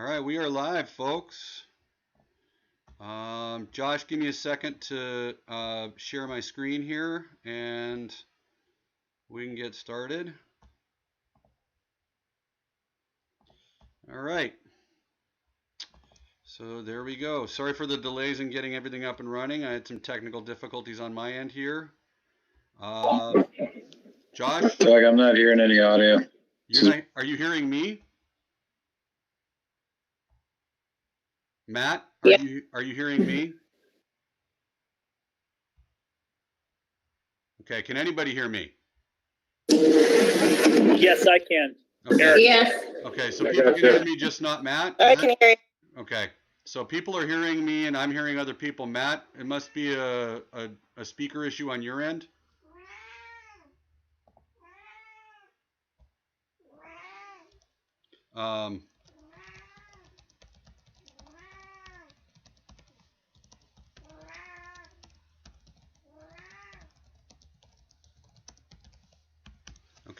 All right, we are live, folks. Josh, give me a second to share my screen here, and we can get started. All right. So there we go. Sorry for the delays in getting everything up and running. I had some technical difficulties on my end here. Josh? Doug, I'm not hearing any audio. Are you hearing me? Matt, are you hearing me? Okay, can anybody hear me? Yes, I can. Okay. Yes. Okay, so people can hear me, just not Matt? I can hear you. Okay, so people are hearing me and I'm hearing other people. Matt, it must be a speaker issue on your end.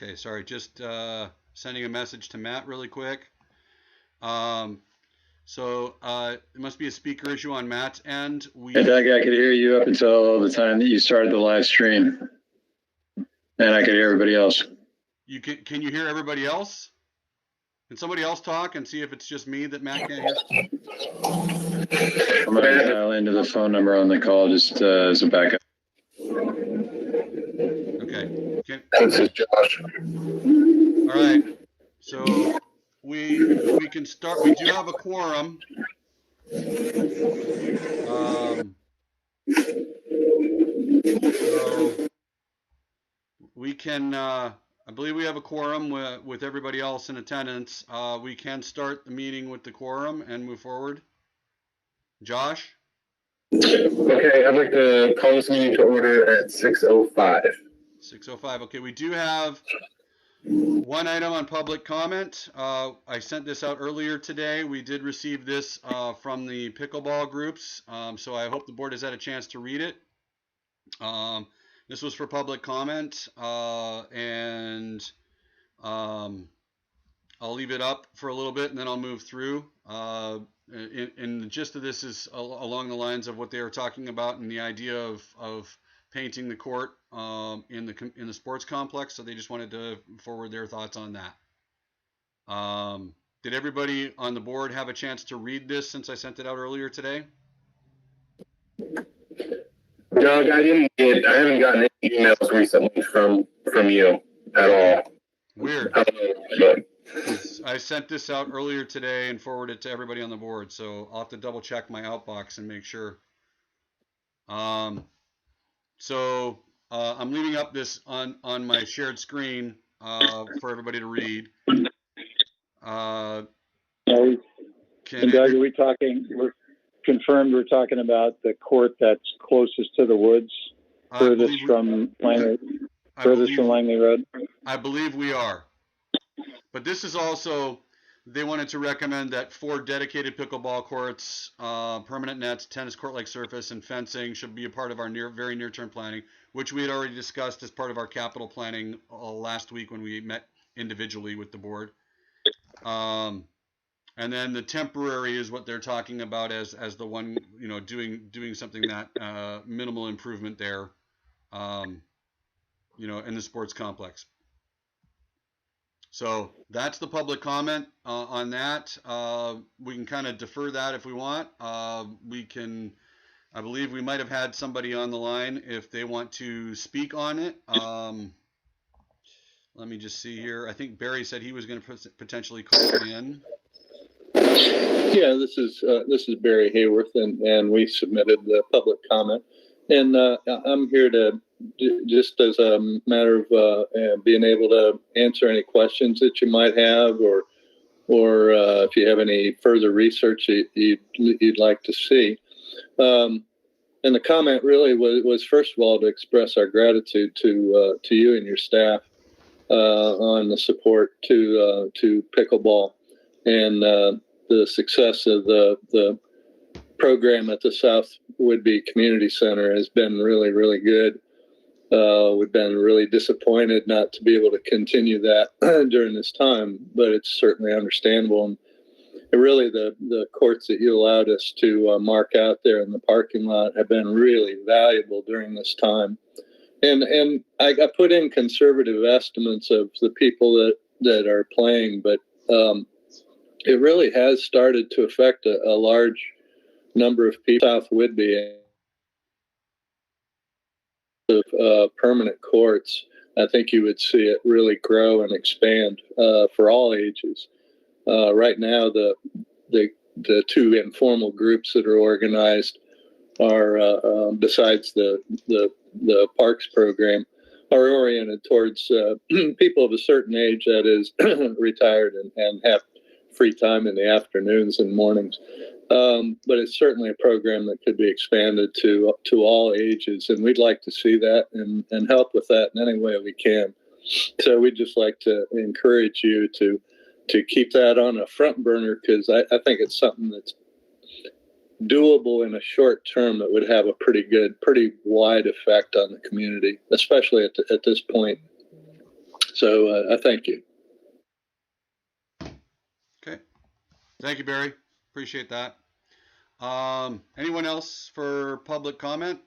Okay, sorry, just sending a message to Matt really quick. So it must be a speaker issue on Matt's end. Hey, Doug, I could hear you up until the time that you started the live stream, and I could hear everybody else. Can you hear everybody else? Can somebody else talk and see if it's just me that Matt can't hear? I'm going to dial into the phone number on the call just as a backup. Okay. This is Josh. All right. So we can start. We do have a quorum. So we can. I believe we have a quorum with everybody else in attendance. We can start the meeting with the quorum and move forward. Josh? Okay, I'd like to call this meeting to order at 6:05. 6:05. Okay, we do have one item on public comment. I sent this out earlier today. We did receive this from the pickleball groups, so I hope the board has had a chance to read it. This was for public comment, and I'll leave it up for a little bit and then I'll move through. And the gist of this is along the lines of what they were talking about and the idea of painting the court in the sports complex. So they just wanted to forward their thoughts on that. Did everybody on the board have a chance to read this since I sent it out earlier today? Doug, I haven't gotten any emails recently from you at all. Weird. I sent this out earlier today and forwarded it to everybody on the board, so I'll have to double check my outbox and make sure. So I'm leaving up this on my shared screen for everybody to read. Doug, are we talking? We're confirmed. We're talking about the court that's closest to the woods, furthest from Langley Road. I believe we are. But this is also, they wanted to recommend that 4 dedicated pickleball courts, permanent nets, tennis court-like surface, and fencing should be a part of our very near-term planning, which we had already discussed as part of our capital planning last week when we met individually with the board. And then the temporary is what they're talking about as the one, you know, doing something that minimal improvement there, you know, in the sports complex. So that's the public comment on that. We can kind of defer that if we want. We can, I believe we might have had somebody on the line if they want to speak on it. Let me just see here. I think Barry said he was going to potentially call in. Yeah, this is Barry Hayworth, and we submitted the public comment, and I'm here to just as a matter of being able to answer any questions that you might have, or if you have any further research you'd like to see. And the comment really was first of all to express our gratitude to you and your staff on the support to pickleball and the success of the program at the South Whidbey Community Center has been really, really good. We've been really disappointed not to be able to continue that during this time, but it's certainly understandable. really the courts that you allowed us to mark out there in the parking lot have been really valuable during this time. And I put in conservative estimates of the people that are playing, but it really has started to affect a large number of people. South Whidbey of permanent courts, I think you would see it really grow and expand for all ages. Right now, the two informal groups that are organized are besides the parks program are oriented towards people of a certain age that is retired and have free time in the afternoons and mornings. But it's certainly a program that could be expanded to all ages, and we'd like to see that and help with that in any way we can. So we'd just like to encourage you to keep that on a front burner, because I think it's something that's doable in a short term that would have a pretty wide effect on the community, especially at this point. So I thank you. Okay. Thank you, Barry. Appreciate that. Anyone else for public comment?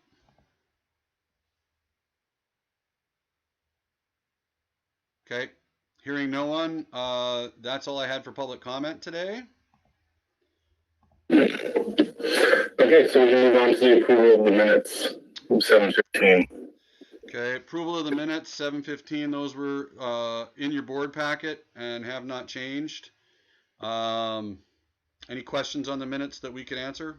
Okay. Hearing no one, that's all I had for public comment today. Okay, so we can move on to the approval of the minutes from 7:15. Okay, approval of the minutes, 7:15. Those were in your board packet and have not changed. Any questions on the minutes that we can answer?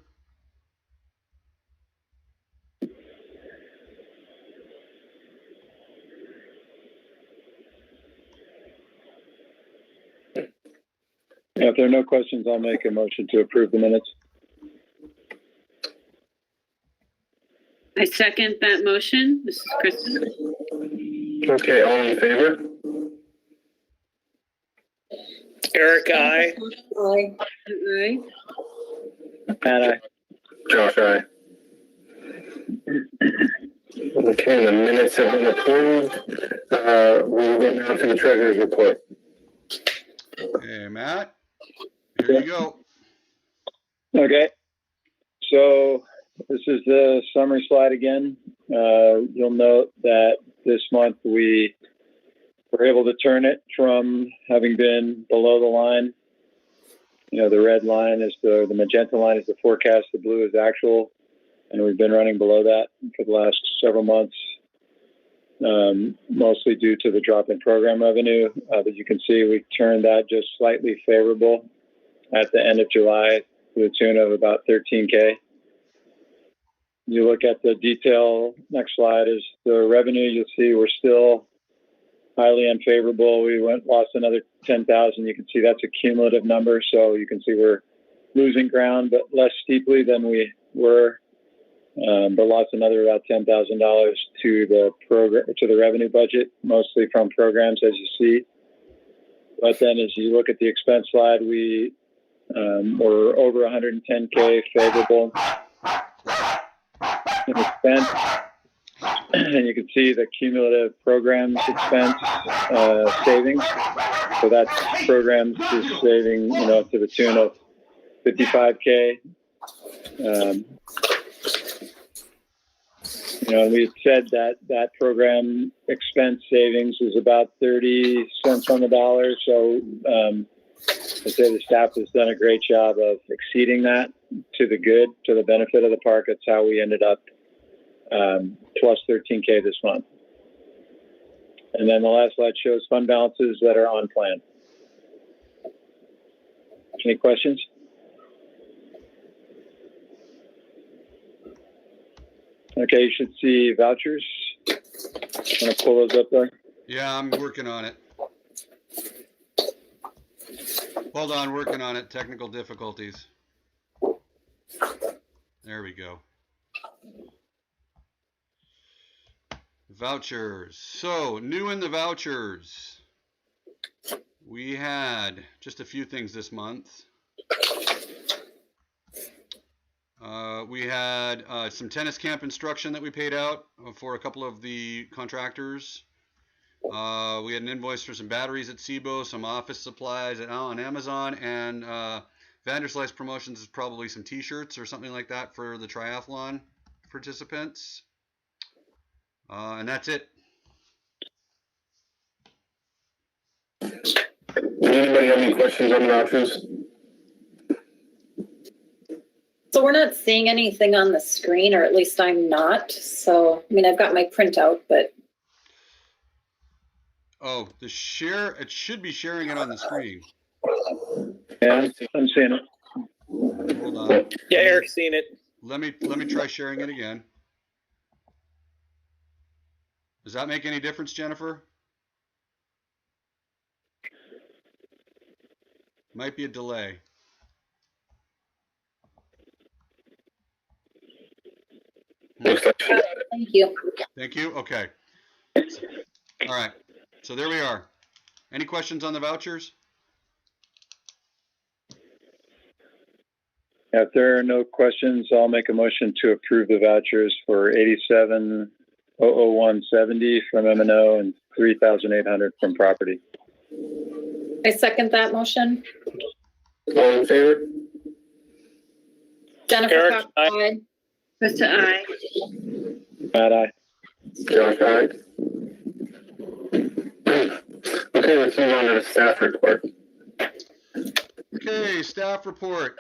Yeah, if there are no questions, I'll make a motion to approve the minutes. I second that motion. This is Kristen. Okay, all in favor? Eric, aye. Aye. Pat, aye. Josh, aye. Okay, the minutes have been approved. We will get now to the treasurer's report. Okay, Matt, here you go. Okay, so this is the summary slide again. You'll note that this month we were able to turn it from having been below the line. You know, the red line is the magenta line is the forecast, the blue is actual, and we've been running below that for the last several months, mostly due to the drop in program revenue. As you can see, we turned that just slightly favorable at the end of July to the tune of about 13K. You look at the detail, next slide is the revenue. You'll see we're still highly unfavorable. We lost another 10,000. You can see that's a cumulative number. So you can see we're losing ground, but less steeply than we were, but lost another about $10,000 to the program, to the revenue budget, mostly from programs, as you see. But then as you look at the expense slide, we were over 110K favorable in expense, and you can see the cumulative programs expense savings. So that's programs is saving, you know, to the tune of 55K. You know, we had said that program expense savings is about 30 cents on the dollar. So I'd say the staff has done a great job of exceeding that to the good, to the benefit of the park. That's how we ended up plus 13K this month. And then the last slide shows fund balances that are on plan. Any questions? Okay, you should see vouchers. I'm going to pull those up there. Yeah, I'm working on it. Hold on, working on it. Technical difficulties. There we go. Vouchers. So, new in the vouchers. We had just a few things this month. We had some tennis camp instruction that we paid out for a couple of the contractors. We had an invoice for some batteries at SIBO, some office supplies on Amazon, and Vanderslice Promotions is probably some t-shirts or something like that for the triathlon participants. And that's it. Does anybody have any questions on the vouchers? So we're not seeing anything on the screen, or at least I'm not. So, I mean, I've got my printout, but. Oh, the share, it should be sharing it on the screen. Yeah, I'm seeing it. Hold on. Yeah, Eric's seen it. Let me try sharing it again. Does that make any difference, Jennifer? Might be a delay. Looks like Thank you. Thank you. Okay. All right. So there we are. Any questions on the vouchers? If there are no questions, I'll make a motion to approve the vouchers for 87,001.70 from M&O and 3,800 from property. I second that motion. all in favor? Jennifer Eric, Cox, aye. aye. Krista, aye. Matt, aye. Josh, aye. Okay, let's move on to the staff report. Okay, staff report.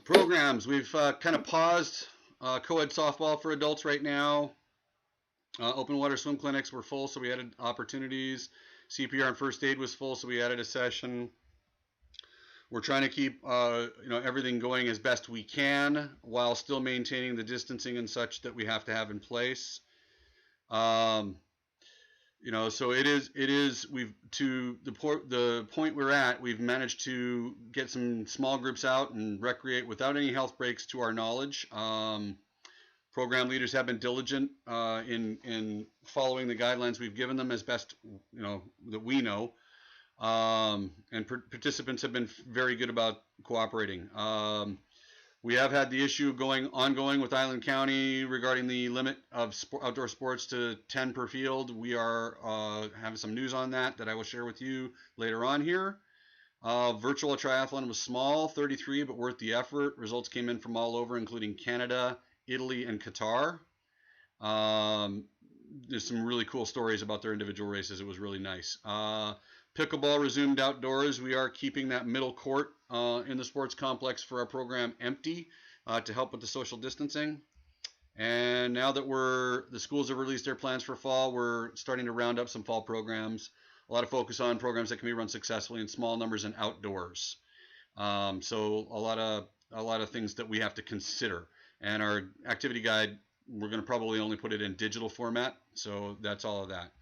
Programs. We've kind of paused co-ed softball for adults right now. Open water swim clinics were full, so we added opportunities. CPR and first aid was full, so we added a session. We're trying to keep everything going as best we can while still maintaining the distancing and such that we have to have in place. So it is we've to the point we're at, we've managed to get some small groups out and recreate without any health breaks to our knowledge. Program leaders have been diligent in following the guidelines we've given them as best that we know. And participants have been very good about cooperating. We have had the issue ongoing with Island County regarding the limit of outdoor sports to 10 per field. We are having some news on that I will share with you later on here. Virtual triathlon was small, 33, but worth the effort. Results came in from all over, including Canada, Italy, and Qatar. There's some really cool stories about their individual races. It was really nice. Pickleball resumed outdoors. We are keeping that middle court in the sports complex for our program empty to help with the social distancing. And now that the schools have released their plans for fall, we're starting to round up some fall programs. A lot of focus on programs that can be run successfully in small numbers and outdoors. So a lot of things that we have to consider. And our activity guide, we're going to probably only put it in digital format. So that's all of that.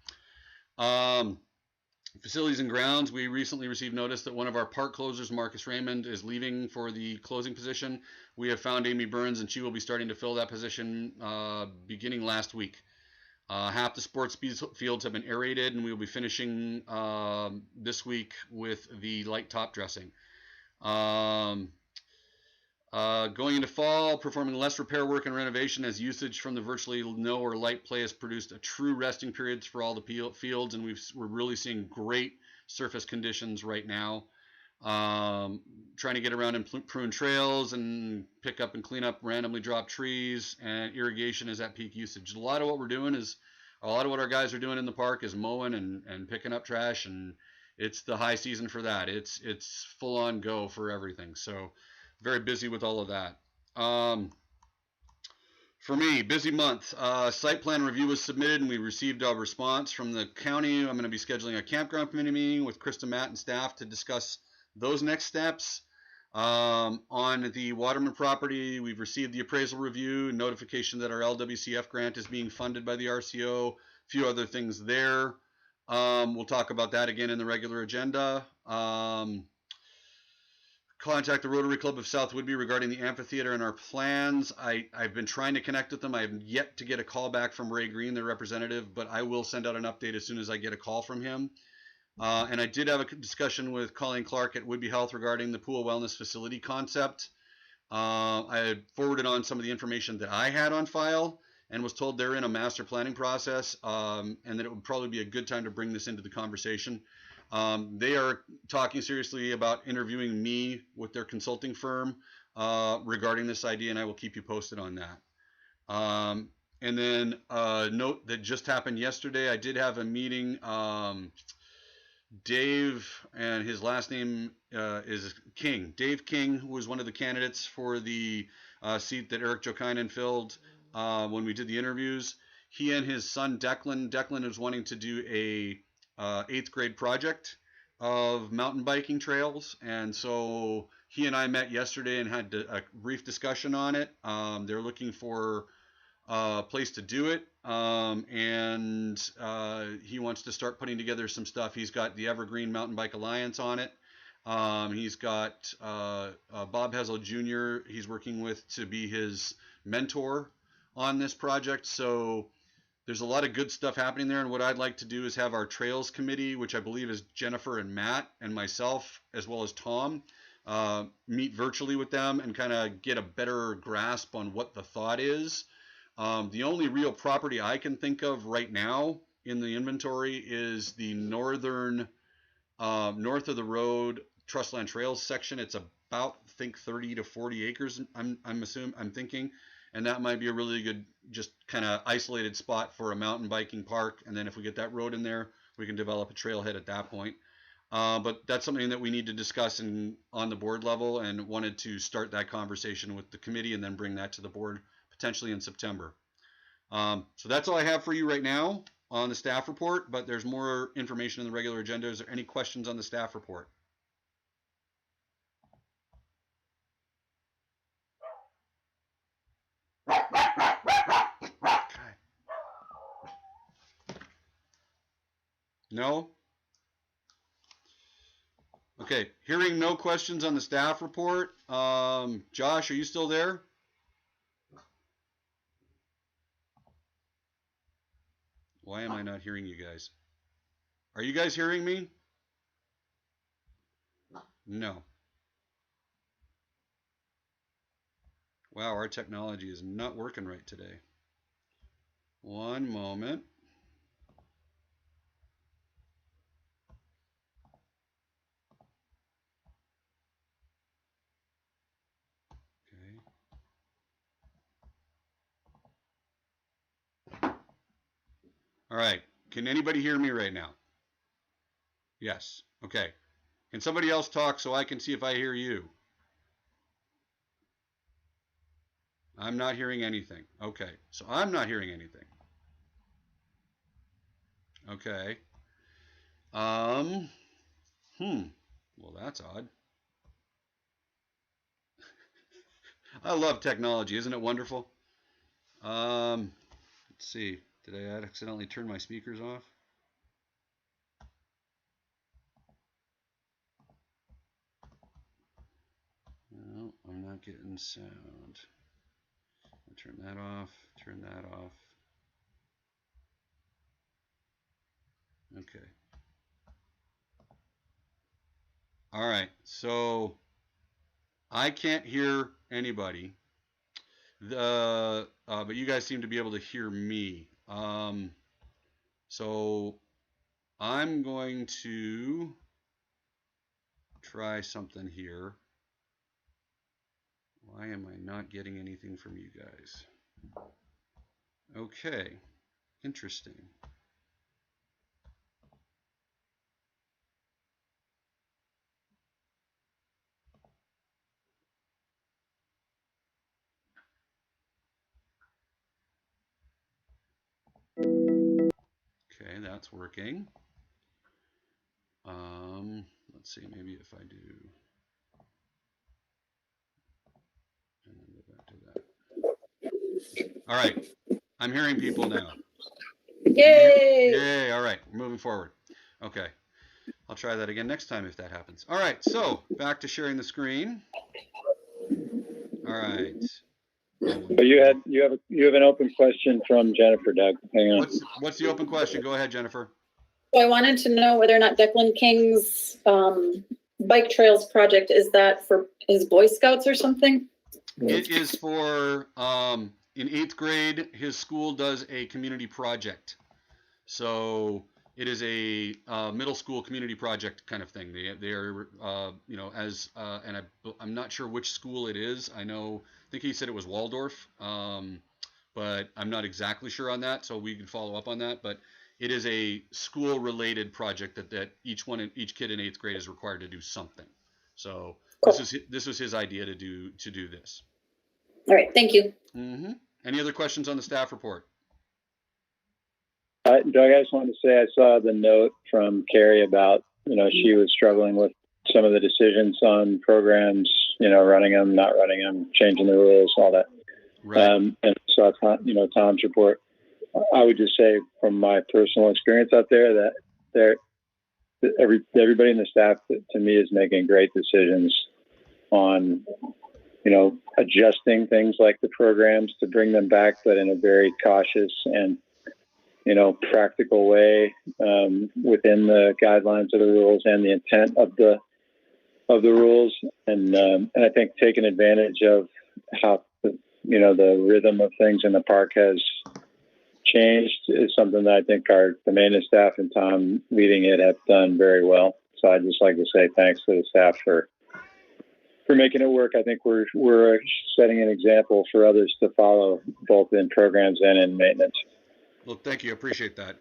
Facilities and grounds, we recently received notice that one of our park closers, Marcus Raymond, is leaving for the closing position. We have found Amy Burns, and she will be starting to fill that position beginning last week. Half the sports fields have been aerated, and we will be finishing this week with the light top dressing. Going into fall, performing less repair work and renovation as usage from the virtually no or light play has produced a true resting periods for all the fields, and we're really seeing great surface conditions right now. Trying to get around and prune trails and pick up and clean up randomly dropped trees, and irrigation is at peak usage. A lot of what our guys are doing in the park is mowing and picking up trash, and it's the high season for that. It's full on go for everything. So very busy with all of that. For me, busy month. Site plan review was submitted, and we received a response from the county. I'm going to be scheduling a campground committee meeting with Krista, Matt, and staff to discuss those next steps. On the Waterman property, we've received the appraisal review, notification that our LWCF grant is being funded by the RCO, a few other things there. We'll talk about that again in the regular agenda. Contact the Rotary Club of South Whidbey regarding the amphitheater and our plans. I've been trying to connect with them. I have yet to get a call back from Ray Green, their representative, but I will send out an update as soon as I get a call from him. And I did have a discussion with Colleen Clark at Whidbey Health regarding the pool wellness facility concept. I had forwarded on some of the information that I had on file and was told they're in a master planning process, and that it would probably be a good time to bring this into the conversation. They are talking seriously about interviewing me with their consulting firm regarding this idea, and I will keep you posted on that. And then note that just happened yesterday. I did have a meeting. Dave, and his last name is King. Dave King, who was one of the candidates for the seat that Eric Jokinen filled when we did the interviews. He and his son Declan is wanting to do a 8th grade project of mountain biking trails, and so he and I met yesterday and had a brief discussion on it. They're looking for a place to do it, and he wants to start putting together some stuff. He's got the Evergreen Mountain Bike Alliance on it. He's got Bob Hessel Jr. he's working with to be his mentor on this project. So there's a lot of good stuff happening there. And what I'd like to do is have our trails committee, which I believe is Jennifer and Matt and myself, as well as Tom, meet virtually with them and kind of get a better grasp on what the thought is. The only real property I can think of right now in the inventory is the northern, north of the road Trustland Trails section. It's about, I think, 30 to 40 acres. I'm thinking, and that might be a really good, just kind of isolated spot for a mountain biking park. And then if we get that road in there, we can develop a trailhead at that point. But that's something that we need to discuss on the board level, and wanted to start that conversation with the committee and then bring that to the board potentially in September. So that's all I have for you right now on the staff report, but there's more information in the regular agenda. Is there any questions on the staff report? No? Okay, hearing no questions on the staff report. Josh, are you still there? Why am I not hearing you guys? Are you guys hearing me? No. Wow, our technology is not working right today. One moment. Okay. All right. Can anybody hear me right now? Yes. Okay. Can somebody else talk so I can see if I hear you? I'm not hearing anything. Okay. So I'm not hearing anything. Okay. Well, that's odd. I love technology. Isn't it wonderful? Let's see. Did I accidentally turn my speakers off? No, I'm not getting sound. I'll turn that off. Turn that off. Okay. All right. So I can't hear anybody. But you guys seem to be able to hear me. So I'm going to try something here. Why am I not getting anything from you guys? Okay, interesting. Okay, that's working. Let's see, maybe if I do, and then go back to that. All right, I'm hearing people now. Yay! Yay, all right, we're moving forward. Okay, I'll try that again next time if that happens. All right, so back to sharing the screen. All right. But you have an open question from Jennifer, Doug. Hang on. What's the open question? Go ahead, Jennifer. So I wanted to know whether or not Declan King's bike trails project, is that for his Boy Scouts or something? It is for, in 8th grade, his school does a community project. So it is a middle school community project kind of thing. They are you know, as and I'm not sure which school it is. I think he said it was Waldorf, but I'm not exactly sure on that. So we can follow up on that. But it is a school related project that each kid in 8th grade is required to do something. So Cool. this was his idea to do this. All right, thank you. Mm-hmm. Any other questions on the staff report? Doug, I just wanted to say I saw the note from Carrie about, you know, she was struggling with some of the decisions on programs, you know, running them, not running them, changing the rules, all that. Right. And saw, you know, Tom's report. I would just say from my personal experience out there that everybody in the staff, to me, is making great decisions on, you know, adjusting things like the programs to bring them back, but in a very cautious and, you know, practical way, within the guidelines of the rules and the intent of the rules. And I think taking advantage of how, you know, the rhythm of things in the park has changed is something that I think the maintenance staff and Tom leading it have done very well. So I'd just like to say thanks to the staff for making it work. I think we're setting an example for others to follow, both in programs and in maintenance. Well, thank you. I appreciate that.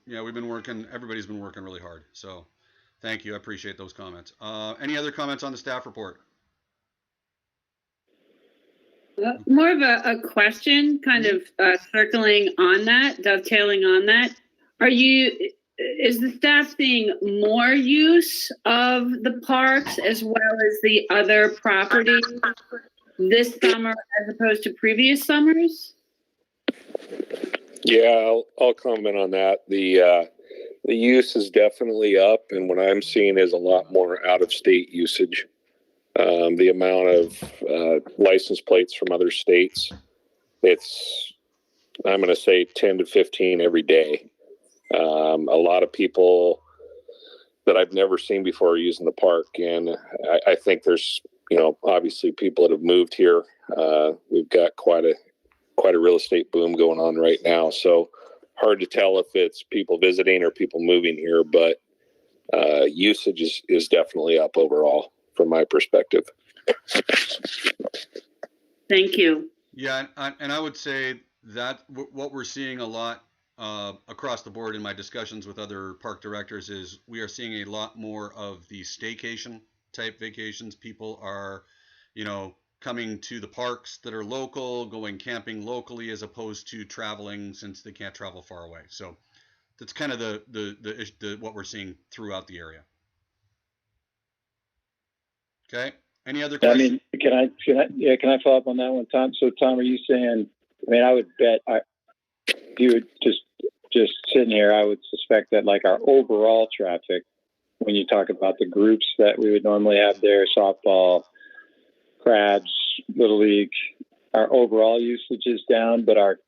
Yeah, everybody's been working really hard. So thank you. I appreciate those comments. Any other comments on the staff report? More of a question, kind of circling on that, dovetailing on that. Is the staff seeing more use of the parks as well as the other properties this summer as opposed to previous summers? Yeah, I'll comment on that. The use is definitely up, and what I'm seeing is a lot more out-of-state usage. The amount of license plates from other states, I'm going to say 10 to 15 every day. A lot of people that I've never seen before are using the park, and I think there's, you know, obviously people that have moved here. We've got quite a real estate boom going on right now, so hard to tell if it's people visiting or people moving here, but usage is definitely up overall from my perspective. Thank you. Yeah, and I would say that what we're seeing a lot across the board in my discussions with other park directors is we are seeing a lot more of the staycation type vacations. People are, you know, coming to the parks that are local, going camping locally as opposed to traveling since they can't travel far away. So that's kind of the what we're seeing throughout the area. Okay. Any other questions? I mean, can I follow up on that one, Tom? So Tom, are you saying, I mean, I would bet you would just sitting here, I would suspect that like our overall traffic, when you talk about the groups that we would normally have there, softball, crabs, little league, our overall usage is down, but our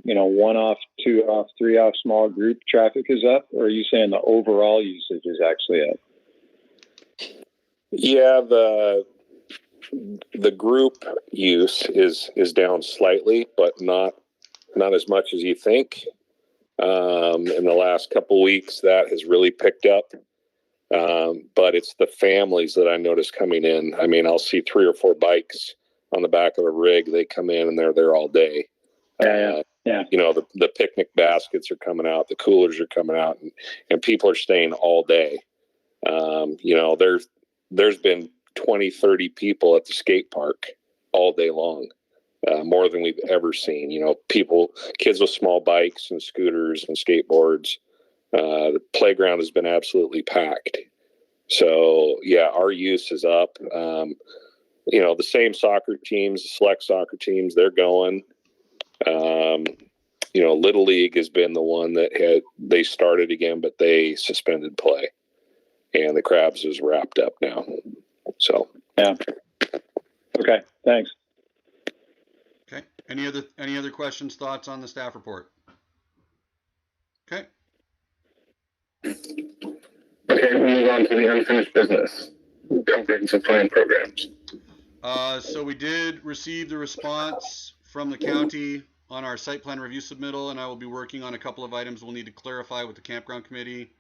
you know, 1 off, 2 off, 3 off small group traffic is up? Or are you saying the overall usage is actually up? Yeah, the group use is down slightly, but not as much as you think. In the last couple weeks, that has really picked up. But it's the families that I notice coming in. I mean, I'll see 3 or 4 bikes on the back of a rig. They come in and they're there all day. Yeah. You know, the picnic baskets are coming out, the coolers are coming out, and people are staying all day. You know, there's been 20, 30 people at the skate park all day long, more than we've ever seen. You know, kids with small bikes and scooters and skateboards. The playground has been absolutely packed. So yeah, our use is up. You know, the same soccer teams, the select soccer teams, they're going. You know, Little League has been the one that they started again, but they suspended play, and the Crabs is wrapped up now. So yeah. Okay. Thanks. Okay. Any other questions, thoughts on the staff report? Okay. Okay, we'll move on to the unfinished business. Comprehensive plan programs. So we did receive the response from the county on our site plan review submittal, and I will be working on a couple of items we'll need to clarify with the campground committee.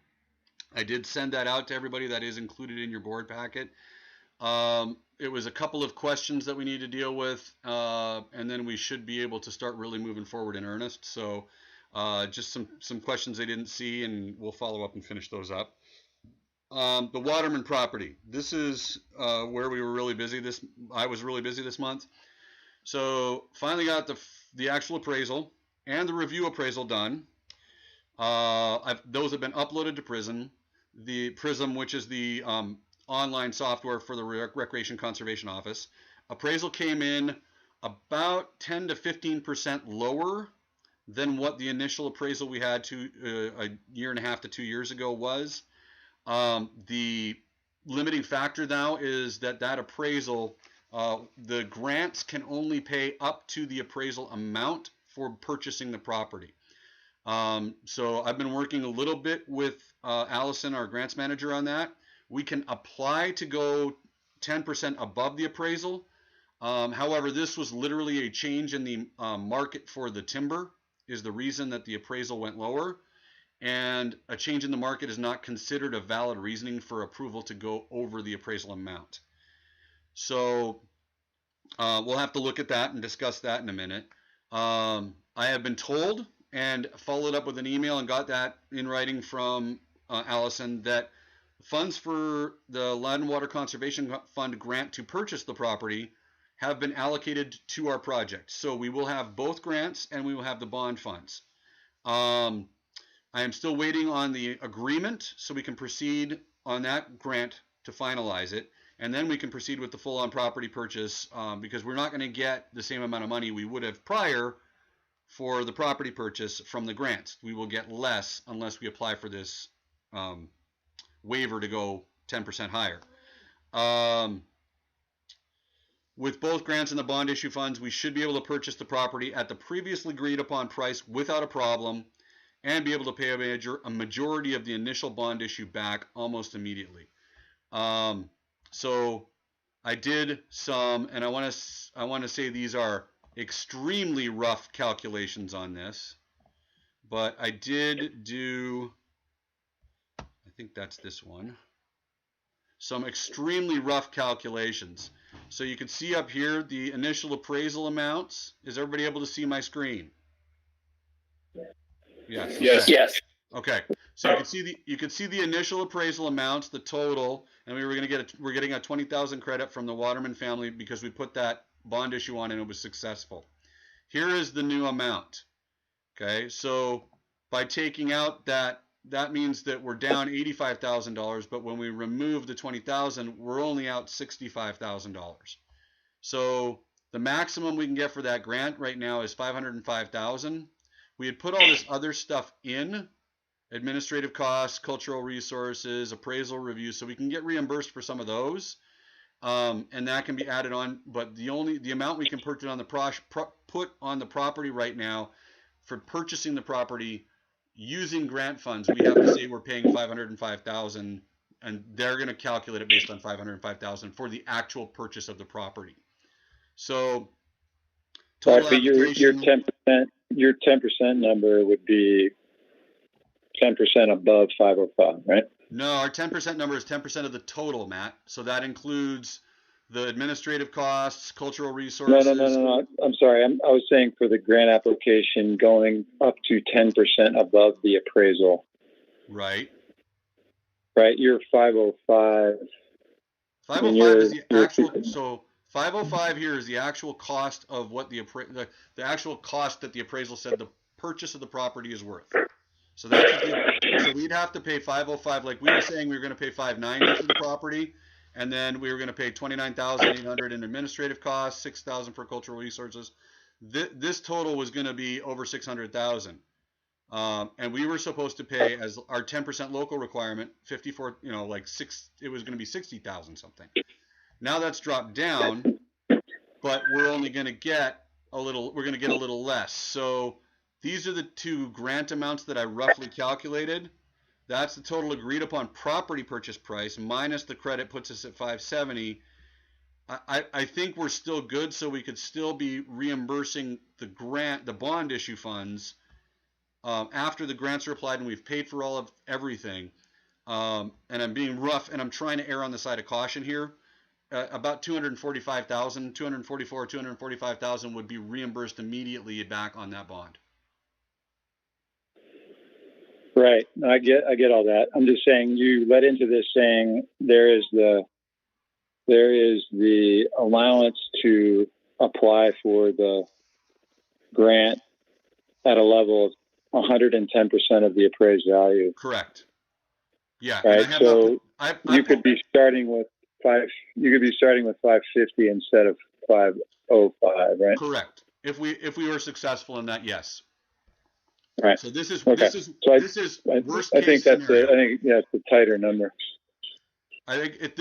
I did send that out to everybody. That is included in your board packet. It was a couple of questions that we need to deal with, and then we should be able to start really moving forward in earnest. So just some questions they didn't see, and we'll follow up and finish those up. The Waterman property. This is where we were really busy. I was really busy this month. So finally got the actual appraisal and the review appraisal done. Those have been uploaded to Prism. The Prism, which is the online software for the Recreation Conservation Office. Appraisal came in about 10 to 15% lower than what the initial appraisal we had a year and a half to 2 years ago was. The limiting factor now is that appraisal, the grants can only pay up to the appraisal amount for purchasing the property. So I've been working a little bit with Allison, our grants manager, on that. We can apply to go 10% above the appraisal. However, this was literally a change in the market for the timber is the reason that the appraisal went lower. And a change in the market is not considered a valid reasoning for approval to go over the appraisal amount. So we'll have to look at that and discuss that in a minute. I have been told and followed up with an email and got that in writing from Allison that funds for the Land and Water Conservation Fund grant to purchase the property have been allocated to our project. So we will have both grants and we will have the bond funds. I am still waiting on the agreement so we can proceed on that grant to finalize it. And then we can proceed with the full-on property purchase because we're not going to get the same amount of money we would have prior for the property purchase from the grants. We will get less unless we apply for this waiver to go 10% higher. With both grants and the bond issue funds, we should be able to purchase the property at the previously agreed upon price without a problem and be able to pay a majority of the initial bond issue back almost immediately. So I did some, and I want to say these are extremely rough calculations on this, but I did do, I think that's this one, some extremely rough calculations. So you can see up here the initial appraisal amounts. Is everybody able to see my screen? Yes. Yes. Okay. Yes. Okay. So you can see the initial appraisal amounts, the total, and we're getting a 20,000 credit from the Waterman family because we put that bond issue on and it was successful. Here is the new amount. Okay. So by taking out that means that we're down $85,000, but when we remove the 20,000, we're only out $65,000. So the maximum we can get for that grant right now is $505,000. We had put all this other stuff in, administrative costs, cultural resources, appraisal review, so we can get reimbursed for some of those, and that can be added on. But the amount we can put on the property right now for purchasing the property using grant funds, we have to say we're paying $505,000, and they're going to calculate it based on $505,000 for the actual purchase of the property. So total application, your 10% number would be 10% above 505, right? No, our 10% number is 10% of the total, Matt. So that includes the administrative costs, cultural resources. No. I'm sorry. I was saying for the grant application going up to 10% above the appraisal. Right. Right. You're 505. 505 is the actual. So 505 here is the actual cost of what the actual cost that the appraisal said the purchase of the property is worth. So that's so we'd have to pay 505, like we were saying we were going to pay 590 for the property, and then we were going to pay 29,800 in administrative costs, 6,000 for cultural resources. This total was going to be over 600,000, and we were supposed to pay as our 10% local requirement 54. It was going to be 60,000 something. Now that's dropped down, but we're only going to get a little. We're going to get a little less. So these are the two grant amounts that I roughly calculated. That's the total agreed upon property purchase price minus the credit puts us at 570. I think we're still good, so we could still be reimbursing the bond issue funds after the grants are applied and we've paid for all of everything. And I'm being rough, and I'm trying to err on the side of caution here. About 245,000, 244, 245,000 would be reimbursed immediately back on that bond. Right. No, I get all that. I'm just saying you led into this saying there is the allowance to apply for the grant at a level of 110% of the appraised value. Correct. Yeah. Right. So you could be starting with 550 instead of 505, right? Correct. If we were successful in that, yes. Right. So this is okay. this is worst case I think scenario. I think it's a tighter number. I think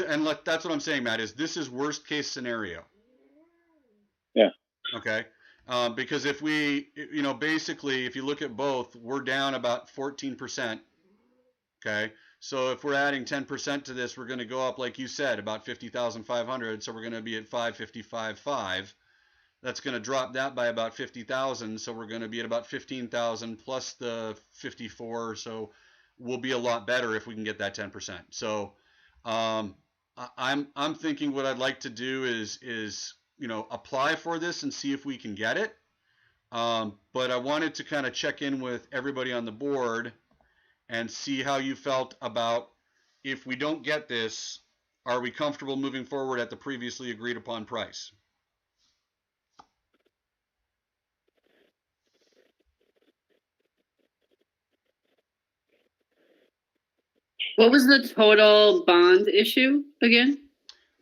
that's what I'm saying, Matt. Is this is worst case scenario? Yeah. Okay. Because if we, basically, if you look at both, we're down about 14%. Okay. So if we're adding 10% to this, we're going to go up, like you said, about 50,500. So we're going to be at 555.5. That's going to drop that by about 50,000. So we're going to be at about 15,000 plus the 54. So we'll be a lot better if we can get that 10%. So I'm thinking what I'd like to do is apply for this and see if we can get it. But I wanted to kind of check in with everybody on the board and see how you felt about, if we don't get this, are we comfortable moving forward at the previously agreed upon price? What was the total bond issue again?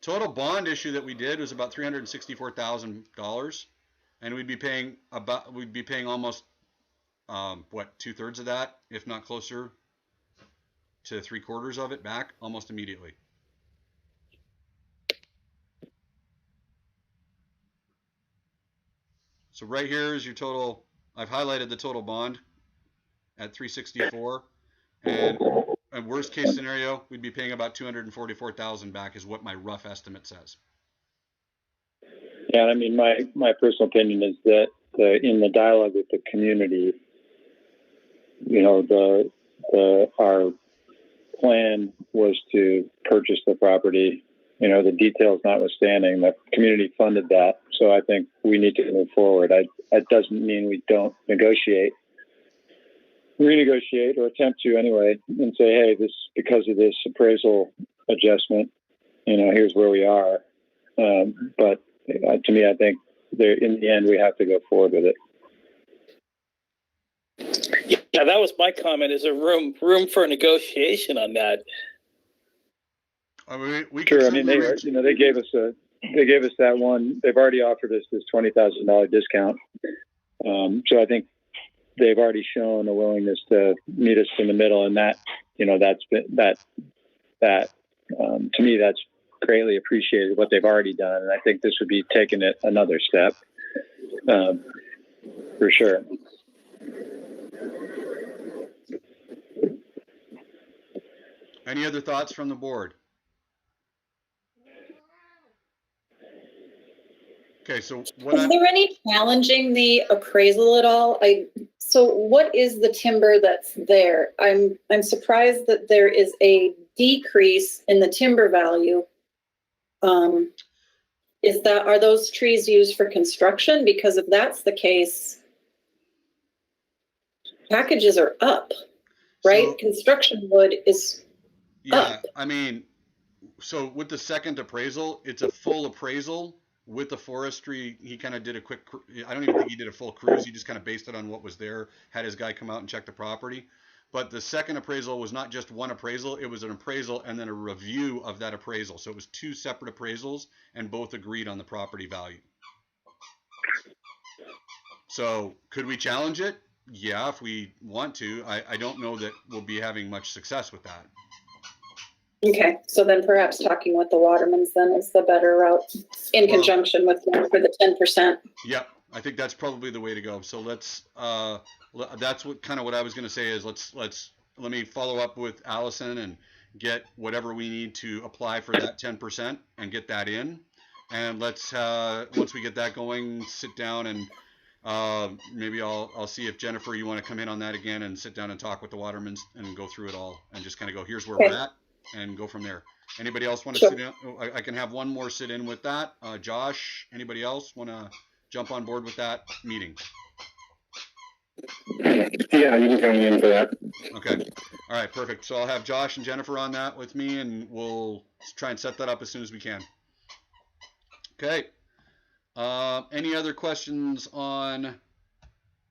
Total bond issue that we did was about $364,000, and we'd be paying almost 2/3 of that, if not closer to 3/4 of it back almost immediately. So right here is your total. I've highlighted the total bond at 364, and worst case scenario, we'd be paying about 244,000 back, is what my rough estimate says. Yeah, I mean, my personal opinion is that in the dialogue with the community, our plan was to purchase the property. The details notwithstanding, the community funded that, so I think we need to move forward. That doesn't mean we don't renegotiate or attempt to anyway, and say, hey, this, because of this appraisal adjustment, here's where we are. But to me, I think in the end, we have to go forward with it. Yeah, that was my comment. Is there room for negotiation on that? I mean, sure. I mean, they gave us that one. They've already offered us this $20,000 discount. So I think they've already shown a willingness to meet us in the middle, and that to me, that's greatly appreciated, what they've already done. And I think this would be taking it another step, for sure. Any other thoughts from the board? Okay, so is there any challenging the appraisal at all? So what is the timber that's there? I'm surprised that there is a decrease in the timber value. Are those trees used for construction? Because if that's the case, packages are up, right? So, construction wood is up. I mean, so with the second appraisal, it's a full appraisal. With the forestry, he kind of did a quick, I don't even think he did a full cruise. He just kind of based it on what was there, had his guy come out and check the property. But the second appraisal was not just one appraisal, it was an appraisal and then a review of that appraisal. So it was two separate appraisals and both agreed on the property value. So could we challenge it? Yeah, if we want to. I don't know that we'll be having much success with that. Okay, so then perhaps talking with the Watermans then is the better route in conjunction with them for the 10%. Yep, I think that's probably the way to go. So let's that's what I was going to say is let me follow up with Allison and get whatever we need to apply for that 10% and get that in. and let's once we get that going, sit down and maybe I'll see if Jennifer, you want to come in on that again and sit down and talk with the Watermans and go through it all and just kind of go, here's where we're at, and go from there. Anybody else want to sit in? I can have one more sit in with that. Josh, anybody else want to jump on board with that meeting? Yeah, you can come in for that. Okay. All right, perfect. So I'll have Josh and Jennifer on that with me, and we'll try and set that up as soon as we can. Okay. Any other questions on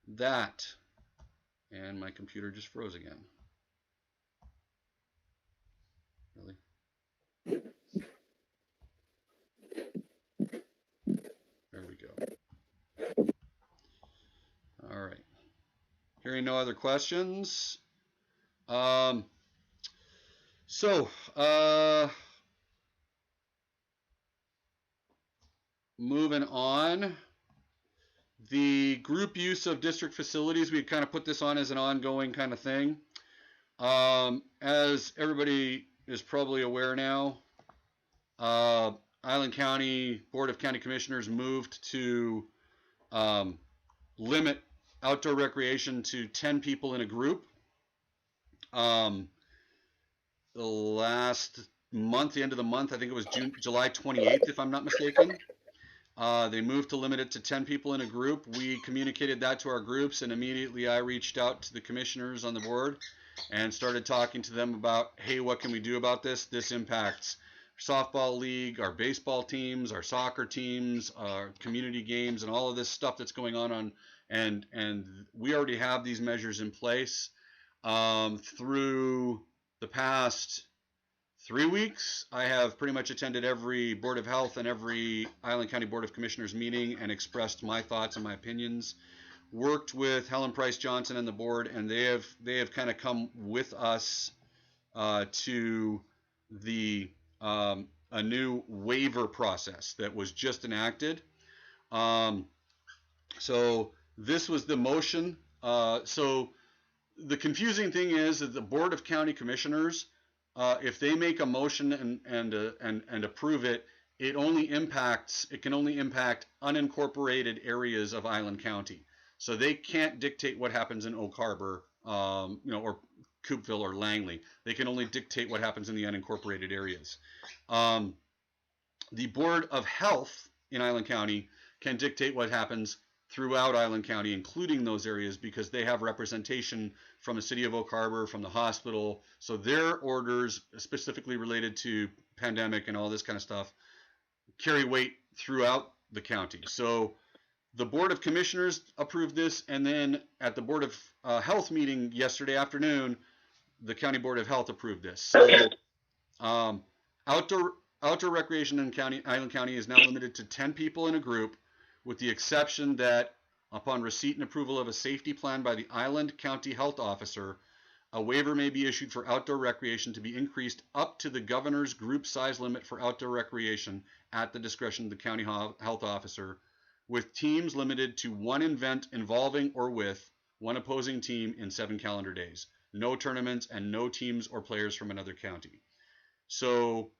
that? And my computer just froze again. Really? There we go. All right. Hearing no other questions. Moving on, the group use of district facilities, we kind of put this on as an ongoing kind of thing. As everybody is probably aware now, Island County Board of County Commissioners moved to limit outdoor recreation to 10 people in a group. The last month, the end of the month, I think it was July 28th, if I'm not mistaken. They moved to limit it to 10 people in a group. We communicated that to our groups, and immediately I reached out to the commissioners on the board and started talking to them about, hey, what can we do about this? This impacts our softball league, our baseball teams, our soccer teams, our community games, and all of this stuff that's going on, and we already have these measures in place. Through the past 3 weeks, I have pretty much attended every Board of Health and every Island County Board of Commissioners meeting and expressed my thoughts and my opinions. Worked with Helen Price Johnson and the board, and they have kind of come with us to the a new waiver process that was just enacted. So this was the motion. So the confusing thing is that the Board of County Commissioners, if they make a motion and approve it, it can only impact unincorporated areas of Island County. So they can't dictate what happens in Oak Harbor, or Coopville or Langley. They can only dictate what happens in the unincorporated areas. The Board of Health in Island County can dictate what happens throughout Island County, including those areas, because they have representation from the city of Oak Harbor, from the hospital. So their orders, specifically related to pandemic and all this kind of stuff, carry weight throughout the county. So the Board of Commissioners approved this, and then at the Board of Health meeting yesterday afternoon, the County Board of Health approved this. So outdoor recreation in Island County is now limited to 10 people in a group, with the exception that upon receipt and approval of a safety plan by the Island County Health Officer, a waiver may be issued for outdoor recreation to be increased up to the governor's group size limit for outdoor recreation at the discretion of the county health officer, with teams limited to one event involving or with one opposing team in 7 calendar days. No tournaments and no teams or players from another county. So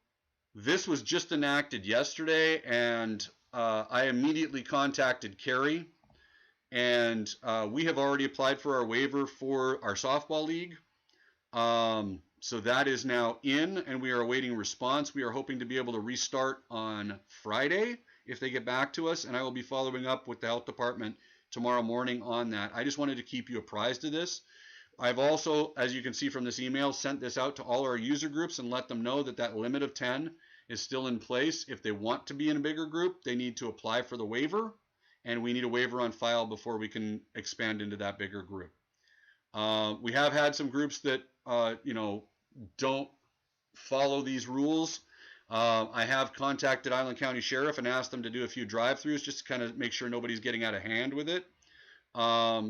this was just enacted yesterday, and I immediately contacted Carrie, and we have already applied for our waiver for our softball league. So that is now in, and we are awaiting response. We are hoping to be able to restart on Friday if they get back to us, and I will be following up with the health department tomorrow morning on that. I just wanted to keep you apprised of this. I've also, as you can see from this email, sent this out to all our user groups and let them know that that limit of 10 is still in place. If they want to be in a bigger group, they need to apply for the waiver, and we need a waiver on file before we can expand into that bigger group. We have had some groups that don't follow these rules. I have contacted Island County Sheriff and asked them to do a few drive-throughs just to kind of make sure nobody's getting out of hand with it.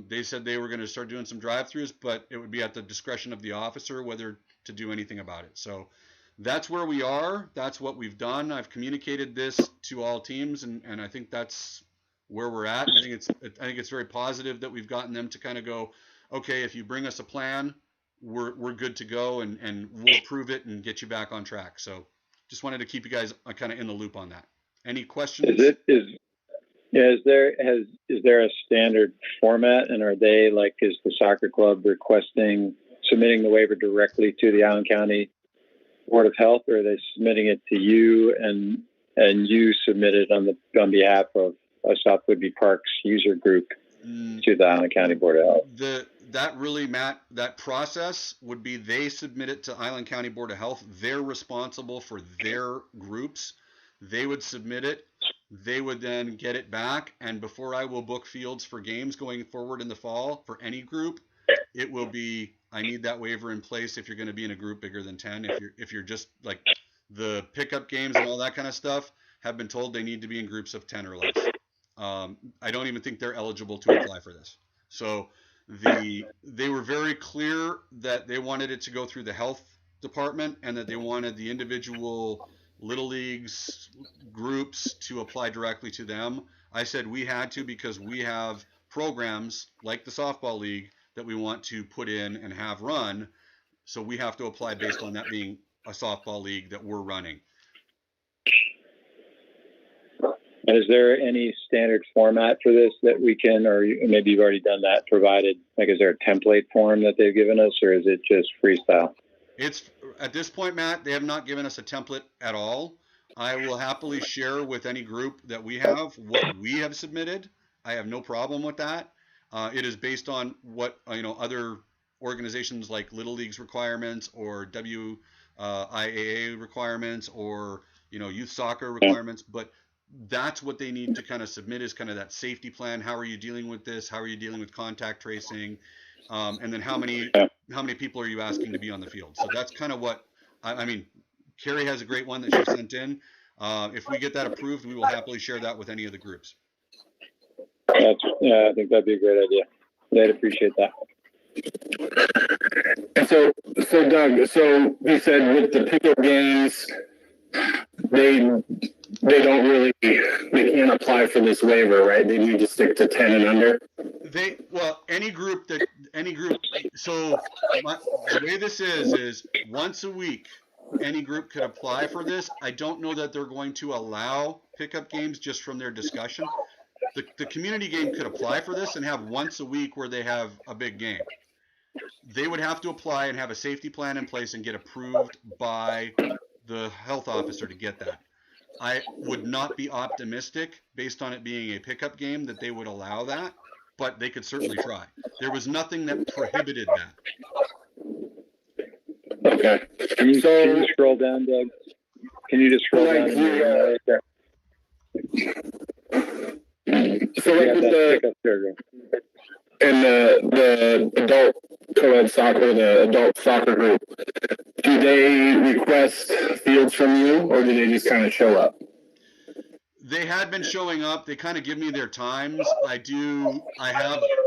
They said they were going to start doing some drive-throughs, but it would be at the discretion of the officer whether to do anything about it. So that's where we are. That's what we've done. I've communicated this to all teams, and I think that's where we're at. I think it's very positive that we've gotten them to kind of go, okay, if you bring us a plan, we're good to go, and we'll approve it and get you back on track. So just wanted to keep you guys kind of in the loop on that. Any questions? Is there a standard format, and are they like, is the soccer club submitting the waiver directly to the Allen County Board of Health, or are they submitting it to you and you submit it on behalf of South Whidbey Park's user group to the Allen County Board of Health? That process would be they submit it to Island County Board of Health. They're responsible for their groups. They would submit it. They would then get it back. And before I will book fields for games going forward in the fall for any group, it will be, I need that waiver in place if you're going to be in a group bigger than 10. If you're just like the pickup games and all that kind of stuff, have been told they need to be in groups of 10 or less. I don't even think they're eligible to apply for this. So they were very clear that they wanted it to go through the health department and that they wanted the individual little leagues groups to apply directly to them. I said we had to because we have programs like the softball league that we want to put in and have run. So we have to apply based on that being a softball league that we're running. And is there any standard format for this that we can, or maybe you've already done that, provided, like, is there a template form that they've given us, or is it just freestyle? It's at this point, Matt, they have not given us a template at all. I will happily share with any group that we have what we have submitted. I have no problem with that. It is based on what, other organizations like Little League's requirements or WIAA requirements or, youth soccer requirements, but that's what they need to kind of submit is kind of that safety plan. How are you dealing with this? How are you dealing with contact tracing? And then how many people are you asking to be on the field? So that's kind of what, I mean, Carrie has a great one that she sent in. If we get that approved, we will happily share that with any of the groups. I think that'd be a great idea. I'd appreciate that. And so Doug, so you said with the pickup games, they can't apply for this waiver, right? They need to stick to 10 and under. Any group. So the way this is once a week, any group could apply for this. I don't know that they're going to allow pickup games just from their discussion. The community game could apply for this and have once a week where they have a big game. They would have to apply and have a safety plan in place and get approved by the health officer to get that. I would not be optimistic based on it being a pickup game that they would allow that, but they could certainly try. There was nothing that prohibited that. Okay. Can you scroll down, Doug? Can you just scroll down right there? So like with the adult co-ed soccer, the adult soccer group, do they request fields from you, or do they just kind of show up? They had been showing up. They kind of give me their times. I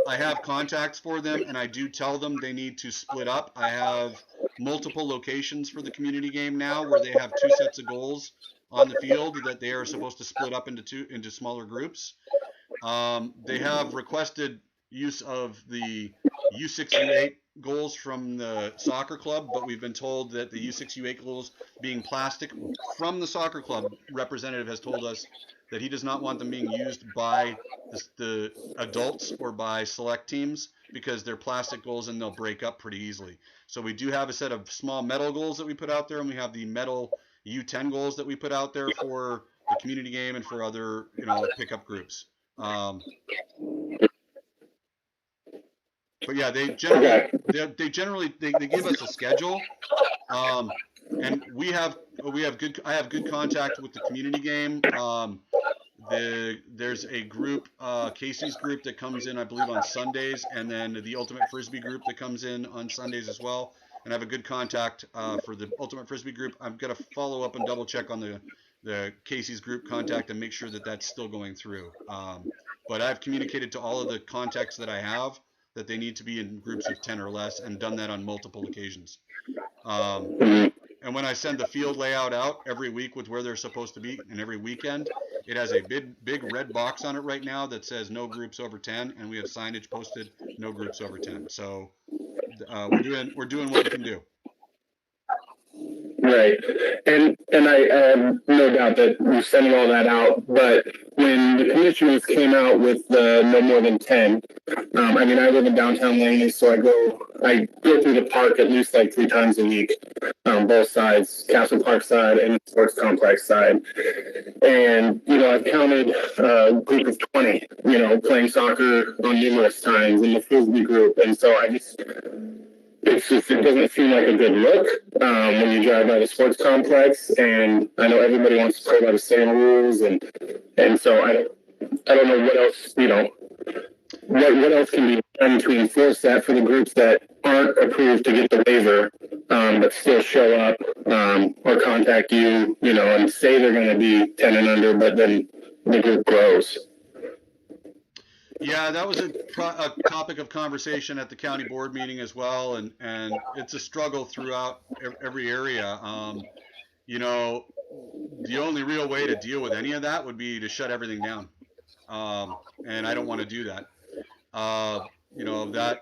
have contacts for them, and I do tell them they need to split up. I have multiple locations for the community game now where they have 2 sets of goals on the field that they are supposed to split up into smaller groups. They have requested use of the U6, U8 goals from the soccer club, but we've been told that the U6, U8 goals being plastic from the soccer club representative has told us that he does not want them being used by the adults or by select teams because they're plastic goals and they'll break up pretty easily. So we do have a set of small metal goals that we put out there, and we have the metal U10 goals that we put out there for the community game and for other, pickup groups. But yeah, they generally give us a schedule, and I have good contact with the community game. There's a group, Casey's group, that comes in, I believe, on Sundays, and then the Ultimate Frisbee group that comes in on Sundays as well. And I have a good contact for the Ultimate Frisbee group. I'm gonna follow up and double check on the Casey's group contact and make sure that that's still going through. But I've communicated to all of the contacts that I have that they need to be in groups of 10 or less, and done that on multiple occasions. And when I send the field layout out every week with where they're supposed to be, and every weekend, it has a big red box on it right now that says no groups over 10, and we have signage posted, no groups over 10. So we're doing what we can do. Right. And I have no doubt that we're sending all that out. But when the commissioners came out with the no more than 10, I mean, I live in downtown Langley, so I go through the park at least like 3 times a week, both sides, Castle Park side and the sports complex side. And, I've counted a group of 20, playing soccer on numerous times in the Frisbee group. And so it doesn't seem like a good look when you drive by the sports complex, and I know everybody wants to play by the same rules, and so I don't know what else what else can be done to enforce that for the groups that aren't approved to get the waiver, but still show up or contact you, and say they're going to be 10 and under, but then the group grows. Yeah, that was a topic of conversation at the county board meeting as well, and it's a struggle throughout every area. The only real way to deal with any of that would be to shut everything down, and I don't want to do that.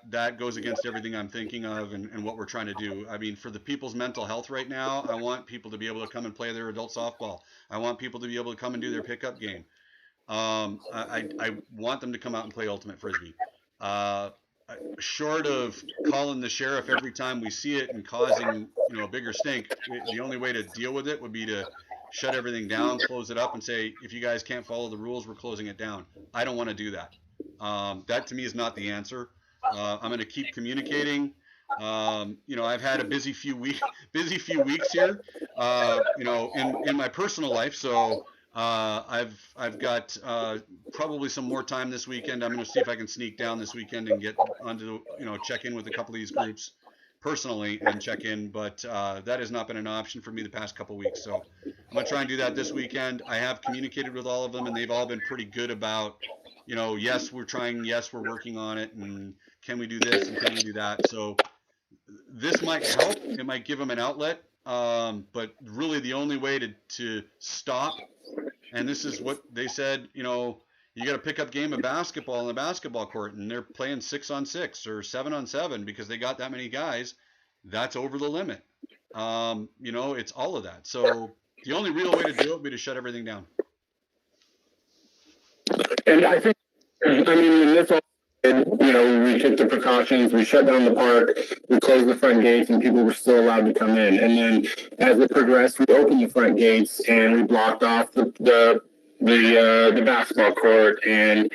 That goes against everything I'm thinking of and what we're trying to do. I mean, for the people's mental health right now, I want people to be able to come and play their adult softball. I want people to be able to come and do their pickup game. I want them to come out and play ultimate frisbee. Short of calling the sheriff every time we see it and causing a bigger stink, the only way to deal with it would be to shut everything down, close it up, and say, if you guys can't follow the rules, we're closing it down. I don't want to do that. That to me is not the answer. I'm going to keep communicating. I've had a busy few weeks here, in my personal life. So I've got probably some more time this weekend. I'm going to see if I can sneak down this weekend and get onto, check in with a couple of these groups personally and check in. But that has not been an option for me the past couple of weeks. So I'm going to try and do that this weekend. I have communicated with all of them, and they've all been pretty good about, yes, we're trying. Yes, we're working on it. And can we do this and can we do that? So this might help. It might give them an outlet. But really the only way to stop, and this is what they said, you got to pick up game of basketball in the basketball court, and they're playing 6-on-6 or 7-on-7 because they got that many guys. That's over the limit. It's all of that. So the only real way to do it would be to shut everything down. And I think, in this all, we took the precautions, we shut down the park, we closed the front gates, and people were still allowed to come in. And then as it progressed, we opened the front gates and we blocked off the basketball court and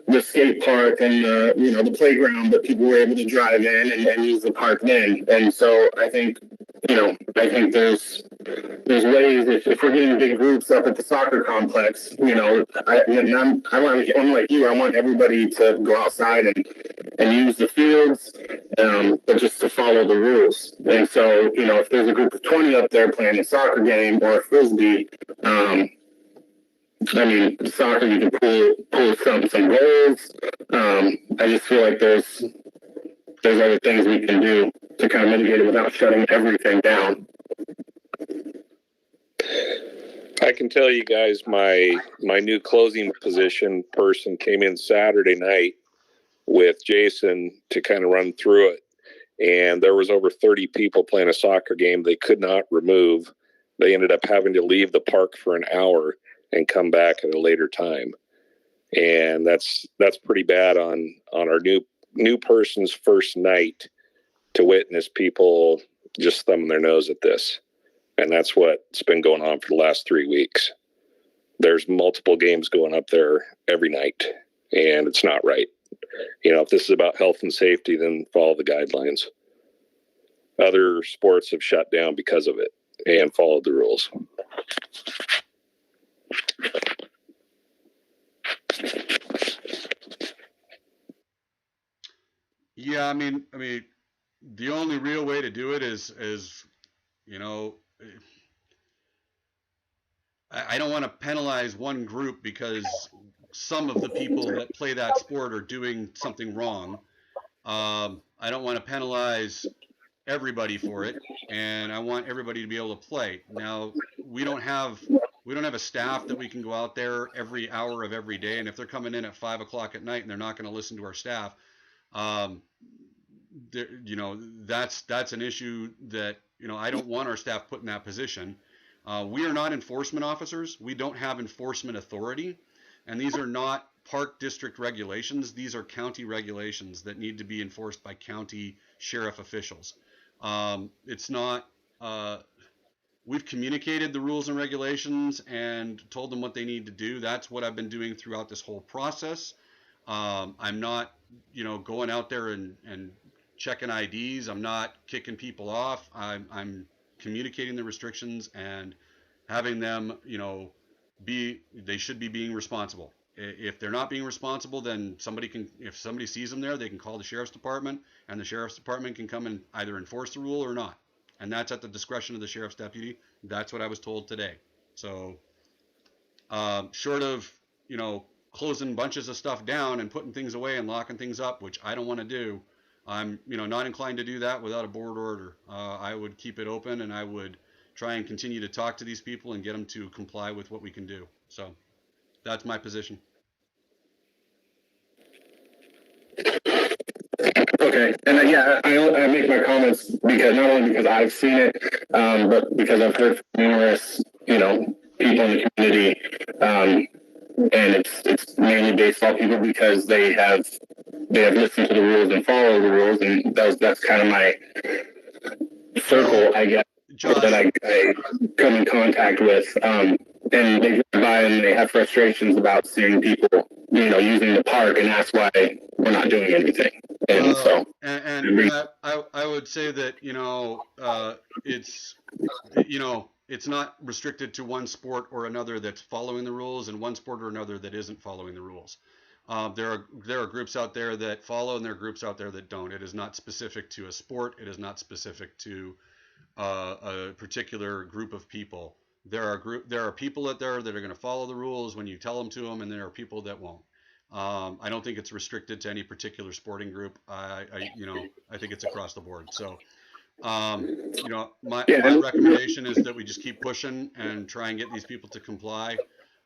the skate park and the playground, but people were able to drive in and use the park then. And so I think there's ways, if we're getting big groups up at the soccer complex, I'm like you, I want everybody to go outside and use the fields, but just to follow the rules. And so, if there's a group of 20 up there playing a soccer game or a frisbee, soccer, you can pull some goals. I just feel like there's other things we can do to kind of mitigate it without shutting everything down. I can tell you guys, my new closing position person came in Saturday night with Jason to kind of run through it. And there was over 30 people playing a soccer game they could not remove. They ended up having to leave the park for an hour and come back at a later time. And that's pretty bad on our new person's first night to witness people just thumbing their nose at this. And that's what's been going on for the last 3 weeks. There's multiple games going up there every night, and it's not right. If this is about health and safety, then follow the guidelines. Other sports have shut down because of it and followed the rules. Yeah, I mean, the only real way to do it is I don't want to penalize one group because some of the people that play that sport are doing something wrong. I don't want to penalize everybody for it, and I want everybody to be able to play. Now, we don't have a staff that we can go out there every hour of every day, and if they're coming in at 5 o'clock at night and they're not going to listen to our staff, that's an issue that I don't want our staff put in that position. We are not enforcement officers. We don't have enforcement authority. And these are not park district regulations. These are county regulations that need to be enforced by county sheriff officials. It's not, we've communicated the rules and regulations and told them what they need to do. That's what I've been doing throughout this whole process. I'm not, going out there and checking IDs. I'm not kicking people off. I'm communicating the restrictions and having them, they should be being responsible. If they're not being responsible, then if somebody sees them there, they can call the sheriff's department, and the sheriff's department can come and either enforce the rule or not. And that's at the discretion of the sheriff's deputy. That's what I was told today. So, short of, closing bunches of stuff down and putting things away and locking things up, which I don't want to do, I'm, not inclined to do that without a board order. I would keep it open, and I would try and continue to talk to these people and get them to comply with what we can do. So that's my position. Okay, and I make my comments because not only because I've seen it, but because I've heard from numerous, people in the community, and it's mainly based on people because they have listened to the rules and follow the rules, and that's kind of my circle, I guess, that I come in contact with. And they drive by and they have frustrations about seeing people, using the park, and that's why we're not doing anything. And I would say that, it's not restricted to one sport or another that's following the rules and one sport or another that isn't following the rules. There are groups out there that follow, and there are groups out there that don't. It is not specific to a sport. It is not specific to a particular group of people. There are people out there that are going to follow the rules when you tell them to them, and there are people that won't. I don't think it's restricted to any particular sporting group. I think it's across the board. So, my recommendation is that we just keep pushing and try and get these people to comply.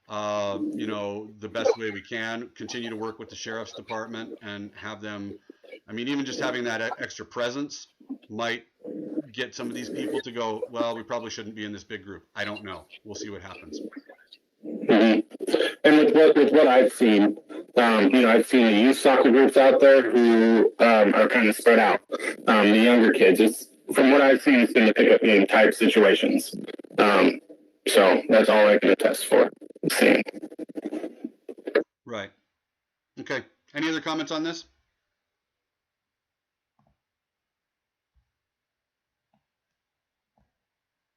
The best way we can. Continue to work with the sheriff's department and have them. Even just having that extra presence might get some of these people to go, well, we probably shouldn't be in this big group. I don't know. We'll see what happens. Mm-hmm. And with what I've seen, I've seen the youth soccer groups out there who are kind of spread out. The younger kids, from what I've seen, it's been the pickup game type situations. So that's all I can attest for seeing. Right. Okay. Any other comments on this?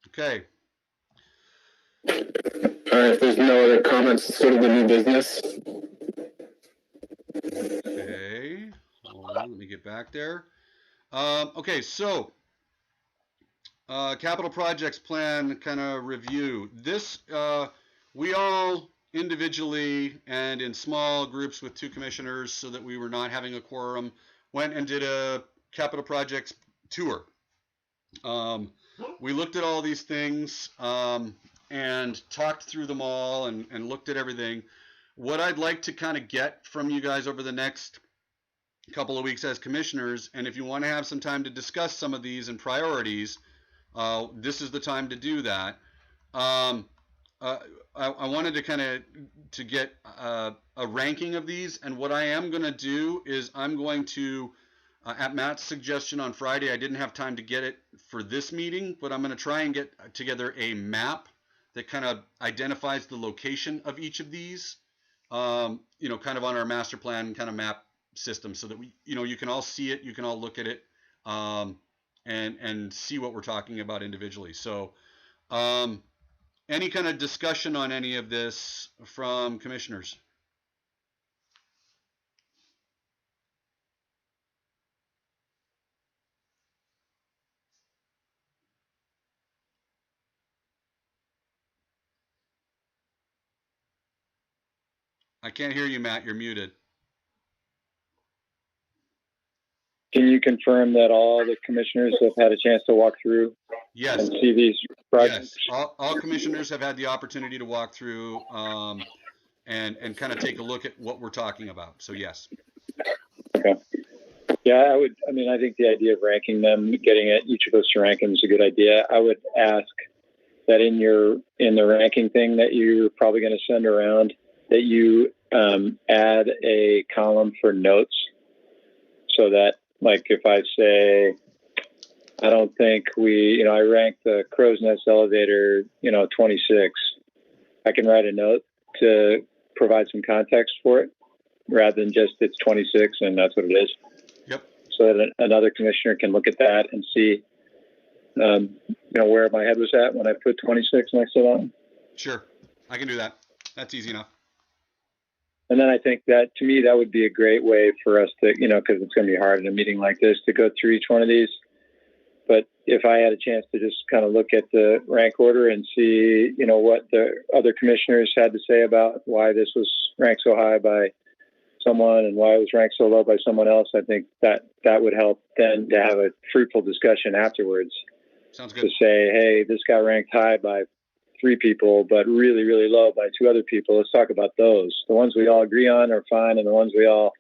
Okay. All right, if there's no other comments, let's go to the new business. Okay. Hold on, let me get back there. Okay, so capital projects plan kind of review. This, we all individually and in small groups with 2 commissioners, so that we were not having a quorum, went and did a capital projects tour. We looked at all these things and talked through them all and looked at everything. What I'd like to kind of get from you guys over the next couple of weeks as commissioners, and if you want to have some time to discuss some of these and priorities, this is the time to do that. I wanted to kind of get a ranking of these, and what I am going to do is I'm going to at Matt's suggestion on Friday, I didn't have time to get it for this meeting, but I'm going to try and get together a map that kind of identifies the location of each of these, kind of on our master plan kind of map system, so that we, you can all see it, you can all look at it, and see what we're talking about individually. So, any kind of discussion on any of this from commissioners? I can't hear you, Matt. You're muted. Can you confirm that all the commissioners have had a chance to walk through Yes. and see these projects? Yes. All commissioners have had the opportunity to walk through and kind of take a look at what we're talking about. So yes. Okay. Yeah, I think the idea of ranking them, getting each of us to rank them is a good idea. I would ask that in the ranking thing that you're probably going to send around, that you add a column for notes, so that, like, if I say, I don't think I ranked the Crow's Nest elevator, 26, I can write a note to provide some context for it, rather than just it's 26 and that's what it is. Yep. So that another commissioner can look at that and see, where my head was at when I put 26 next to that. Sure, I can do that. That's easy enough. And then I think that, to me, that would be a great way for us to, because it's going to be hard in a meeting like this to go through each one of these. But if I had a chance to just kind of look at the rank order and see, what the other commissioners had to say about why this was ranked so high by someone and why it was ranked so low by someone else, I think that would help then to have a fruitful discussion afterwards. Sounds good. To say, hey, this got ranked high by 3 people, but really, really low by 2 other people. Let's talk about those. The ones we all agree on are fine, and the ones we all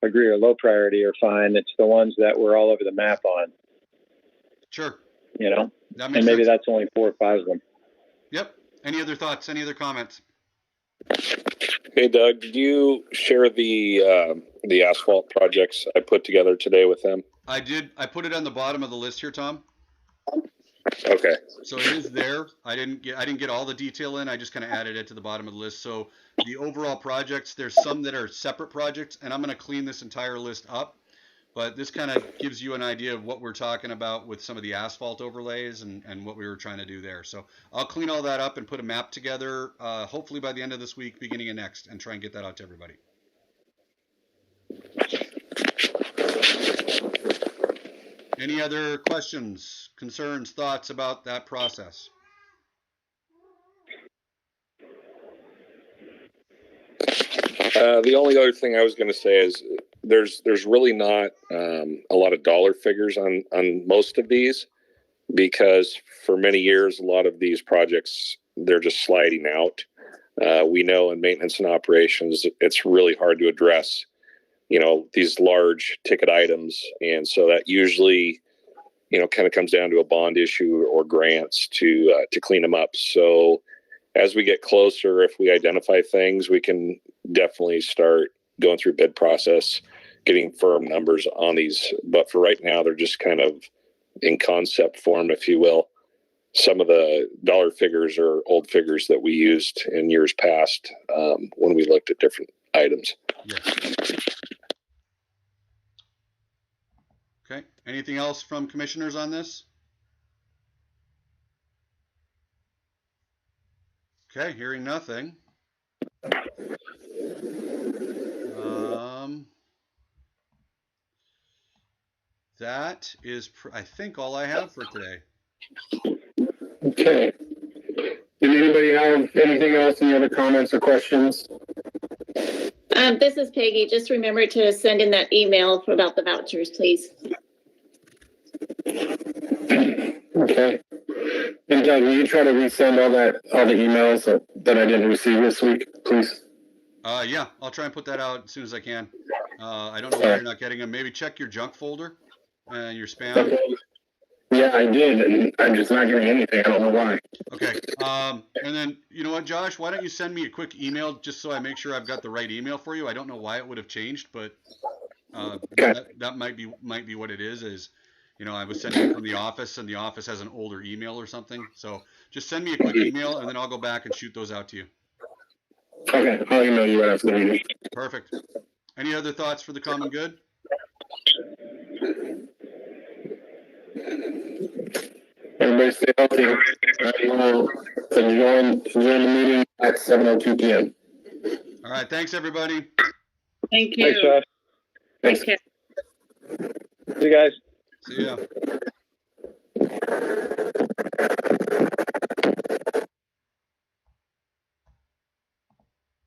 agree are low priority are fine. It's the ones that we're all over the map on. Sure. And maybe sense. that's only 4 or 5 of them. Yep. Any other thoughts? Any other comments? Hey, Doug, did you share the asphalt projects I put together today with them? I did. I put it on the bottom of the list here, Tom. Okay. So it is there. I didn't get all the detail in. I just kind of added it to the bottom of the list. So the overall projects, there's some that are separate projects, and I'm going to clean this entire list up. But this kind of gives you an idea of what we're talking about with some of the asphalt overlays and what we were trying to do there. So I'll clean all that up and put a map together, hopefully by the end of this week, beginning of next, and try and get that out to everybody. Any other questions, concerns, thoughts about that process? The only other thing I was going to say is there's really not a lot of dollar figures on most of these, because for many years a lot of these projects, they're just sliding out. We know in maintenance and operations it's really hard to address these large ticket items, and so that usually kind of comes down to a bond issue or grants to clean them up. So as we get closer, if we identify things, we can definitely start going through bid process, getting firm numbers on these. But for right now, they're just kind of in concept form, if you will. Some of the dollar figures are old figures that we used in years past when we looked at different items. Yes. Okay. Anything else from commissioners on this? Okay, hearing nothing. That is, I think, all I have for today. Okay. Did anybody have anything else? Any other comments or questions? This is Peggy. Just remember to send in that email about the vouchers, please. Okay. And Doug, will you try to resend all the emails that I didn't receive this week, please? Yeah, I'll try and put that out as soon as I can. I don't know why you're not getting them. Maybe check your junk folder and your spam. Okay. Yeah, I did, and I'm just not getting anything. I don't know why. Okay. And then, you know what, Josh? Why don't you send me a quick email just so I make sure I've got the right email for you? I don't know why it would have changed, but Okay. that might be what it is. I was sending it from the office, and the office has an older email or something. So just send me a quick email, and then I'll go back and shoot those out to you. Okay, I'll email you right after the meeting. Perfect. Any other thoughts for the common good? Everybody stay healthy. I will adjourn the meeting at 7:02 p.m. All right. Thanks, everybody. Thank you. Thanks, Josh. Thanks. Take care. See you guys. See ya.